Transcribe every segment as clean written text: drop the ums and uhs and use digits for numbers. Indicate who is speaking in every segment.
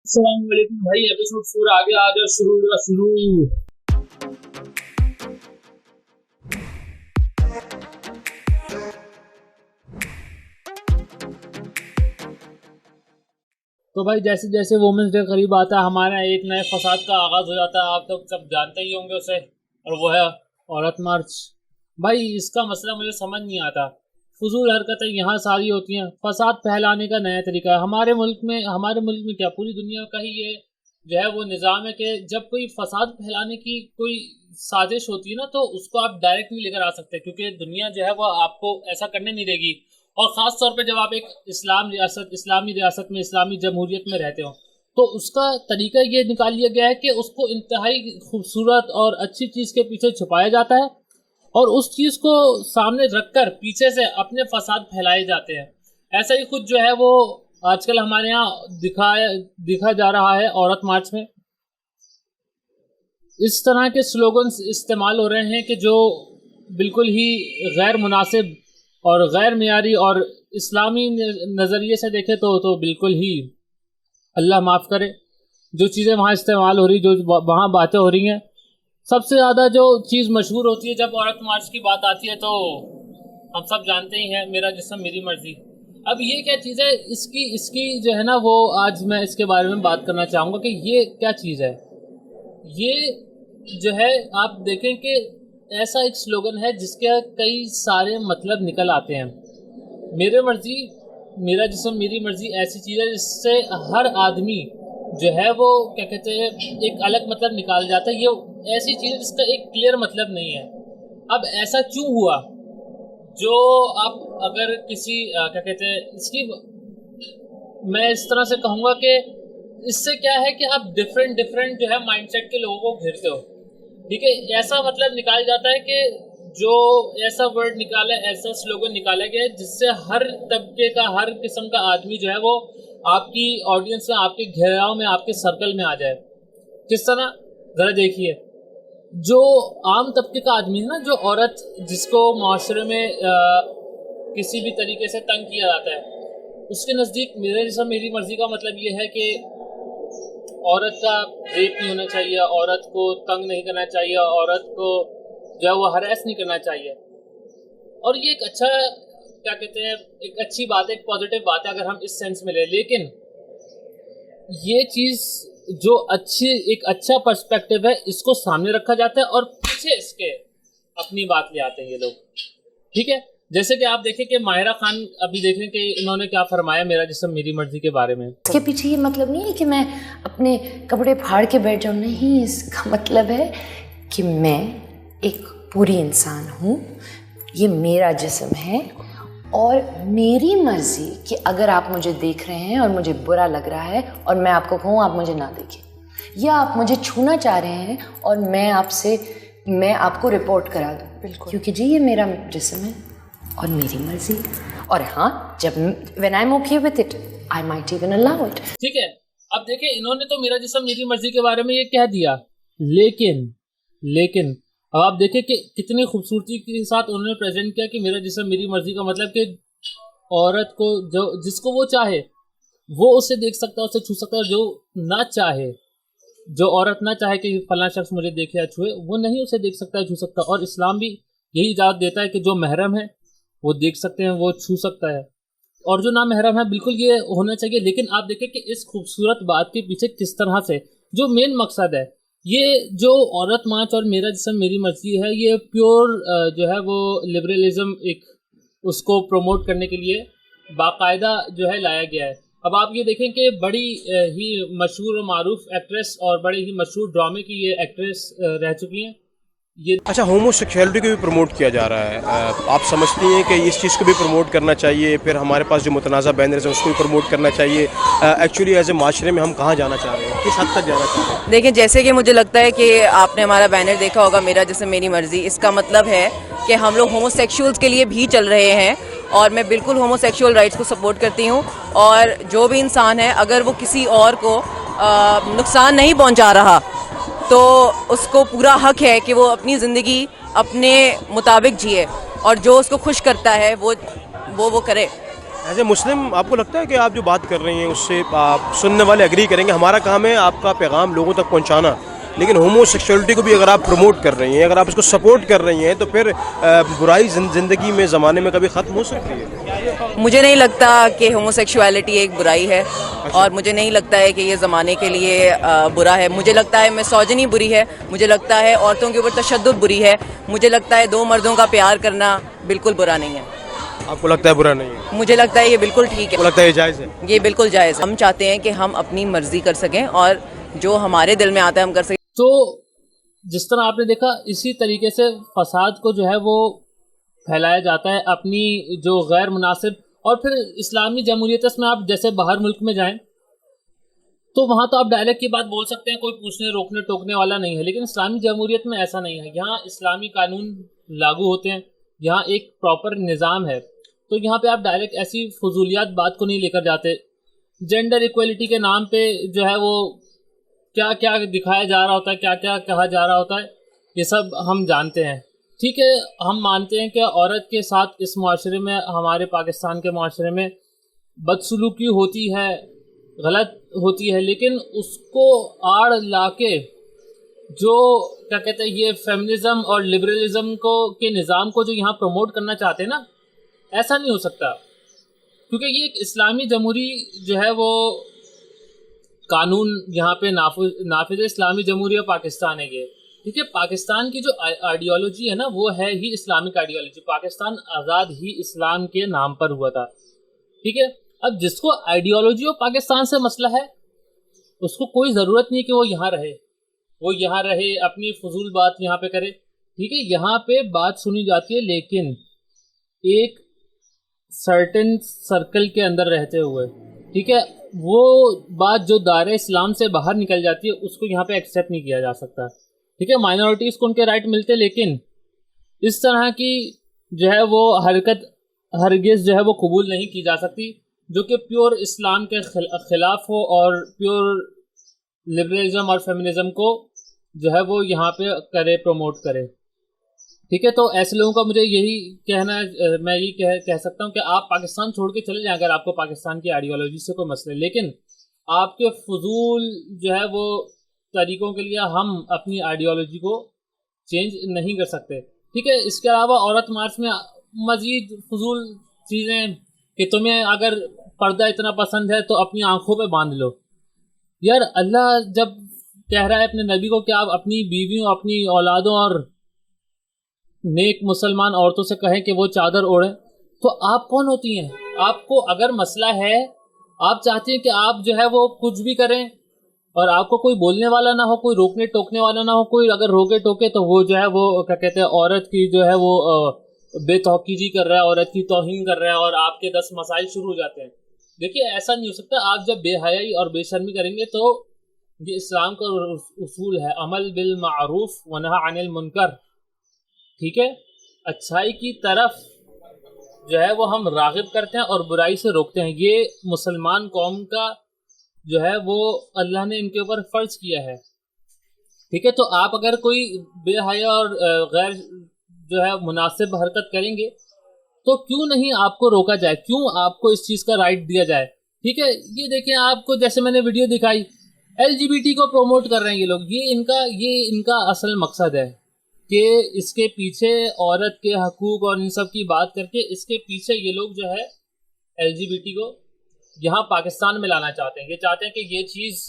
Speaker 1: अस्सलाम वालेकुम भाई, एपिसोड 4 आ गया। आ जाओ, शुरू हुआ शुरू। तो भाई जैसे जैसे वुमेंस डे करीब आता है, हमारे यहाँ एक नए फसाद का आगाज हो जाता है। आप तो सब जानते ही होंगे उसे, और वो है औरत मार्च। भाई इसका मसला मुझे समझ नहीं आता। फजूल हरकतें यहाँ सारी होती हैं, फसाद फैलाने का नया तरीका है। हमारे मुल्क में क्या, पूरी दुनिया का ही ये जो है वो निज़ाम है कि जब कोई फसाद फैलाने की कोई साजिश होती है ना, तो उसको आप डायरेक्ट नहीं लेकर आ सकते, क्योंकि दुनिया जो है वो आपको ऐसा करने नहीं देगी। और ख़ास तौर पे जब आप एक इस्लामी रियासत में, इस्लामी जमहूरियत में रहते हो, तो उसका तरीका ये निकाल लिया गया है कि उसको इंतहाई खूबसूरत और अच्छी चीज़ के पीछे छुपाया जाता है, और उस चीज़ को सामने रखकर पीछे से अपने फसाद फैलाए जाते हैं। ऐसा ही कुछ जो है वो आजकल हमारे यहाँ दिखा जा रहा है औरत मार्च में। इस तरह के स्लोगन्स इस्तेमाल हो रहे हैं कि जो बिल्कुल ही गैर मुनासिब और गैर मियारी, और इस्लामी नज़रिए से देखें तो बिल्कुल ही अल्लाह माफ़ करे जो चीज़ें वहाँ इस्तेमाल हो रही, जो वहाँ बातें हो रही हैं। सबसे ज़्यादा जो चीज़ मशहूर होती है जब औरत मार्च की बात आती है, तो हम सब जानते ही हैं, मेरा जिस्म मेरी मर्जी। अब ये क्या चीज़ है, इसकी जो है ना वो आज मैं इसके बारे में बात करना चाहूँगा कि ये क्या चीज़ है। ये जो है आप देखें कि ऐसा एक स्लोगन है जिसके कई सारे मतलब निकल आते हैं। मेरे मर्जी मेरा जिस्म मेरी मर्जी ऐसी चीज़ है जिससे हर आदमी जो है वो क्या कहते हैं एक अलग मतलब निकाल जाता है। ये ऐसी चीज़ जिसका एक क्लियर मतलब नहीं है। अब ऐसा क्यों हुआ, जो आप अगर किसी क्या कहते हैं इसकी, मैं इस तरह से कहूँगा कि इससे क्या है कि आप डिफरेंट जो है माइंडसेट के लोगों को घेरते हो। ठीक है, ऐसा मतलब निकाल जाता है कि जो ऐसा वर्ड निकाला, ऐसा स्लोगन निकाला गया है जिससे हर तबके का, हर किस्म का आदमी जो है वो आपकी ऑडियंस में, आपके घेराव में, आपके सर्कल में आ जाए। किस तरह, ज़रा देखिए, जो आम तबके का आदमी है ना, जो औरत जिसको माशरे में किसी भी तरीके से तंग किया जाता है, उसके नज़दीक मेरे जैसा मेरी मर्ज़ी का मतलब ये है कि औरत का रेप नहीं होना चाहिए, औरत को तंग नहीं करना चाहिए, औरत को जो है वो हरेस नहीं करना चाहिए। और ये एक अच्छा क्या कहते हैं, एक अच्छी बात है, एक पॉजिटिव बात है अगर हम इस सेंस में ले। लेकिन ये चीज़ जो एक अच्छा पर्सपेक्टिव है, इसको सामने रखा जाता है और पीछे इसके अपनी बात ले आते हैं ये लोग। ठीक है, जैसे कि आप देखें कि माहिरा खान, अभी देखें कि इन्होंने क्या फरमाया मेरा जिस्म मेरी मर्जी के बारे में।
Speaker 2: इसके पीछे ये मतलब नहीं है कि मैं अपने कपड़े फाड़ के बैठ जाऊँ, नहीं, इसका मतलब है कि मैं एक पूरी इंसान हूँ, ये मेरा जिस्म है और मेरी मर्जी कि अगर आप मुझे देख रहे हैं और मुझे बुरा लग रहा है और मैं आपको कहूँ आप मुझे ना देखें, या आप मुझे छूना चाह रहे हैं और मैं आपको रिपोर्ट करा दूँ, बिल्कुल, क्योंकि जी ये मेरा जिस्म है और मेरी मर्जी। और हाँ, जब when I am okay with it I might even allow it.
Speaker 1: ठीक है, अब देखें, इन्होंने तो मेरा जिस्म मेरी मर्जी के बारे में ये कह दिया, लेकिन अब आप देखें कि कितनी खूबसूरती के साथ उन्होंने प्रेजेंट किया कि मेरा जिस्म मेरी मर्जी का मतलब कि औरत को जिसको वो चाहे वो उसे देख सकता है, उसे छू सकता है। जो ना चाहे, जो औरत ना चाहे कि फलां शख्स मुझे देखे या छुए, वो नहीं उसे देख सकता है, छू सकता है। और इस्लाम भी यही इजाज़त देता है कि जो महरम है वो देख सकते हैं, वो छू सकता है, और जो ना महरम है बिल्कुल ये होना चाहिए। लेकिन आप देखें कि इस खूबसूरत बात के पीछे किस तरह से जो मेन मकसद है, ये जो औरत मार्च और मेरा जिस्म मेरी मर्जी है, ये प्योर जो है वो लिबरलिज्म, एक उसको प्रमोट करने के लिए बाकायदा जो है लाया गया है। अब आप ये देखें कि बड़ी ही मशहूर और मारूफ एक्ट्रेस और बड़े ही मशहूर ड्रामे की ये एक्ट्रेस रह चुकी हैं ये।
Speaker 3: अच्छा, होमोसेक्सुअलिटी को भी प्रमोट किया जा रहा है, आप समझती हैं कि इस चीज़ को भी प्रमोट करना चाहिए? फिर हमारे पास जो मुतनाज़ा बैनर्स हैं उसको भी प्रमोट करना चाहिए? एक्चुअली एज ए माशरे में हम कहाँ जाना चाह रहे हैं, किस हद तक जाना चाह रहे हैं?
Speaker 4: देखिए, जैसे कि मुझे लगता है कि आपने हमारा बैनर देखा होगा, मेरा जिस्म मेरी मर्जी। इसका मतलब है कि हम लोग होमोसेक्सुअल्स के लिए भी चल रहे हैं, और मैं बिल्कुल होमोसेक्सुअल राइट्स को सपोर्ट करती हूँ। और जो भी इंसान है, अगर वो किसी और को नुकसान नहीं पहुँचा रहा, तो उसको पूरा हक है कि वो अपनी ज़िंदगी अपने मुताबिक जिए, और जो उसको खुश करता है वो करे।
Speaker 3: एज ए मुस्लिम आपको लगता है कि आप जो बात कर रही हैं उससे आप सुनने वाले एग्री करेंगे? हमारा काम है आपका पैगाम लोगों तक पहुंचाना, लेकिन होमोसेक्सुअलिटी को भी अगर आप प्रमोट कर रही हैं, अगर आप इसको सपोर्ट कर रही हैं, तो फिर बुराई ज़िंदगी में ज़माने में कभी ख़त्म हो सकती है?
Speaker 4: मुझे नहीं लगता कि होमोसेक्सुअलिटी एक बुराई है, और मुझे नहीं लगता है कि ये ज़माने के लिए बुरा है। मुझे लगता है मिसोजिनी बुरी है, मुझे लगता है औरतों के ऊपर तशद्दुद बुरी है, मुझे लगता है दो मर्दों का प्यार करना बिल्कुल बुरा नहीं है।
Speaker 3: आपको लगता है बुरा नहीं है?
Speaker 4: मुझे लगता है ये बिल्कुल ठीक है।
Speaker 3: आपको लगता है ये जायज़ है?
Speaker 4: ये बिल्कुल जायज़ है। हम चाहते हैं कि हम अपनी मर्जी कर सकें और जो हमारे दिल में आता है हम कर सकें।
Speaker 1: तो जिस तरह आपने देखा, इसी तरीके से फसाद को जो है वो फैलाया जाता है अपनी जो गैर मुनासिब। और फिर इस्लामी जमहूरियत में आप जैसे बाहर मुल्क में जाएं तो वहाँ तो आप डायरेक्ट की बात बोल सकते हैं, कोई पूछने रोकने टोकने वाला नहीं है। लेकिन इस्लामी जमहूरियत में ऐसा नहीं है। यहाँ इस्लामी कानून लागू होते हैं, यहाँ एक प्रॉपर निज़ाम है। तो यहाँ पे आप डायरेक्ट ऐसी फजूलियात बात को नहीं लेकर जाते। जेंडर इक्वलिटी के नाम पे जो है वो क्या क्या दिखाया जा रहा होता है, क्या क्या कहा जा रहा होता है, ये सब हम जानते हैं। ठीक है, हम मानते हैं कि औरत के साथ इस माशरे में, हमारे पाकिस्तान के माशरे में बदसलूकी होती है, गलत होती है, लेकिन उसको आड़ लाके जो क्या कहते हैं ये फेमिनिज़म और लिबरलिज़म को के निज़ाम को जो यहाँ प्रमोट करना चाहते हैं ना, ऐसा नहीं हो सकता। क्योंकि ये एक इस्लामी जमहूरी जो है वो कानून यहाँ पे नाफिज इस्लामी जमहूरिया पाकिस्तान है ये। ठीक है, पाकिस्तान की जो आइडियोलॉजी है ना वो है ही इस्लामिक आइडियोलॉजी। पाकिस्तान आज़ाद ही इस्लाम के नाम पर हुआ था। ठीक है, अब जिसको आइडियोलॉजी और पाकिस्तान से मसला है उसको कोई ज़रूरत नहीं कि वो यहाँ रहे, वो यहाँ रहे, अपनी फजूल बात यहाँ पे करे। ठीक है, यहाँ पे बात सुनी जाती है, लेकिन एक सर्टेन सर्कल के अंदर रहते हुए। ठीक है, वो बात जो दायरे इस्लाम से बाहर निकल जाती है उसको यहाँ पे एक्सेप्ट नहीं किया जा सकता। ठीक है, माइनॉरिटीज़ को उनके राइट मिलते, लेकिन इस तरह की जो है वो हरकत हरगिज़ जो है वो कबूल नहीं की जा सकती, जो कि प्योर इस्लाम के ख़िलाफ़ हो और प्योर लिबरलिज़म और फेमिनिज़म को जो है वो यहाँ पे करे, प्रमोट करे। ठीक है, तो ऐसे लोगों का मुझे यही कहना है, मैं यही कह सकता हूँ कि आप पाकिस्तान छोड़ के चले जाएं अगर आपको पाकिस्तान की आइडियोलॉजी से कोई मसला है, लेकिन आपके फजूल जो है वो तरीक़ों के लिए हम अपनी आइडियोलॉजी को चेंज नहीं कर सकते। ठीक है, इसके अलावा औरत मार्च में मज़ीद फजूल चीज़ें कि तुम्हें अगर पर्दा इतना पसंद है तो अपनी आँखों पे बांध लो। यार, अल्लाह जब कह रहा है अपने नबी को कि आप अपनी बीवियों, अपनी औलादों और नेक मुसलमान औरतों से कहें कि वो चादर ओढ़ें, तो आप कौन होती हैं? आपको अगर मसला है, आप चाहती हैं कि आप जो है वो कुछ भी करें और आपको कोई बोलने वाला ना हो, कोई रोकने टोकने वाला ना हो। कोई अगर रोके टोके तो वो जो है वो क्या कहते हैं औरत की जो है वो बेतौकीजी कर रहा है, औरत की तौहीन कर रहा है और आपके 10 मसाइल शुरू हो जाते हैं। देखिए, ऐसा नहीं हो सकता। आप जब बेहयाई और बेशर्मी करेंगे तो ये इस्लाम का उसूल है, अमल बिल मारूफ व नही अनिल मुनकर। ठीक है, अच्छाई की तरफ जो है वो हम राग़िब करते हैं और बुराई से रोकते हैं। ये मुसलमान कौम का जो है वो अल्लाह ने इनके ऊपर फ़र्ज किया है। ठीक है, तो आप अगर कोई बेहया और गैर जो है मुनासिब हरकत करेंगे तो क्यों नहीं आपको रोका जाए, क्यों आपको इस चीज़ का राइट दिया जाए। ठीक है, ये देखें, आपको जैसे मैंने वीडियो दिखाई, LGBT को प्रमोट कर रहे हैं ये लोग। ये इनका असल मकसद है कि इसके पीछे औरत के हकूक़ और इन सब की बात करके इसके पीछे ये लोग जो है LGBT को यहाँ पाकिस्तान में लाना चाहते हैं। ये चाहते हैं कि ये चीज़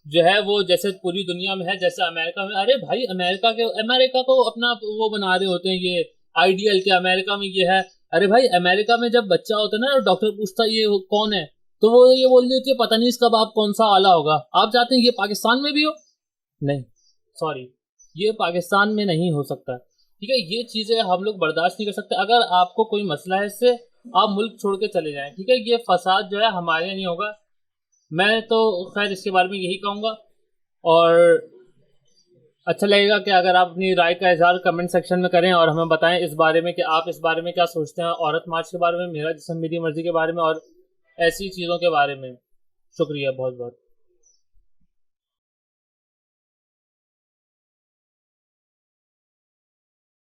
Speaker 1: जो है वो जैसे पूरी दुनिया में है, जैसे अमेरिका में। अरे भाई, अमेरिका को अपना वो बना रहे होते हैं ये आइडियल कि अमेरिका में ये है। अरे भाई, अमेरिका में जब बच्चा होता है ना, डॉक्टर पूछता है ये कौन है, तो वो ये बोल रही होती है पता नहीं इसका बाप कौन सा आला होगा। आप चाहते हैं ये पाकिस्तान में भी हो? नहीं, सॉरी, ये पाकिस्तान में नहीं हो सकता। ठीक है, ये चीज़ें हम लोग बर्दाश्त नहीं कर सकते। अगर आपको कोई मसला है इससे, आप मुल्क छोड़ के चले जाएं। ठीक है, ये फसाद जो है हमारे यहाँ नहीं होगा। मैं तो खैर इसके बारे में यही कहूँगा, और अच्छा लगेगा कि अगर आप अपनी राय का इज़हार कमेंट सेक्शन में करें और हमें बताएं इस बारे में कि आप इस बारे में क्या सोचते हैं, औरत मार्च के बारे में, मेरा जिस्म मेरी मर्ज़ी के बारे में और ऐसी चीज़ों के बारे में। शुक्रिया बहुत बहुत।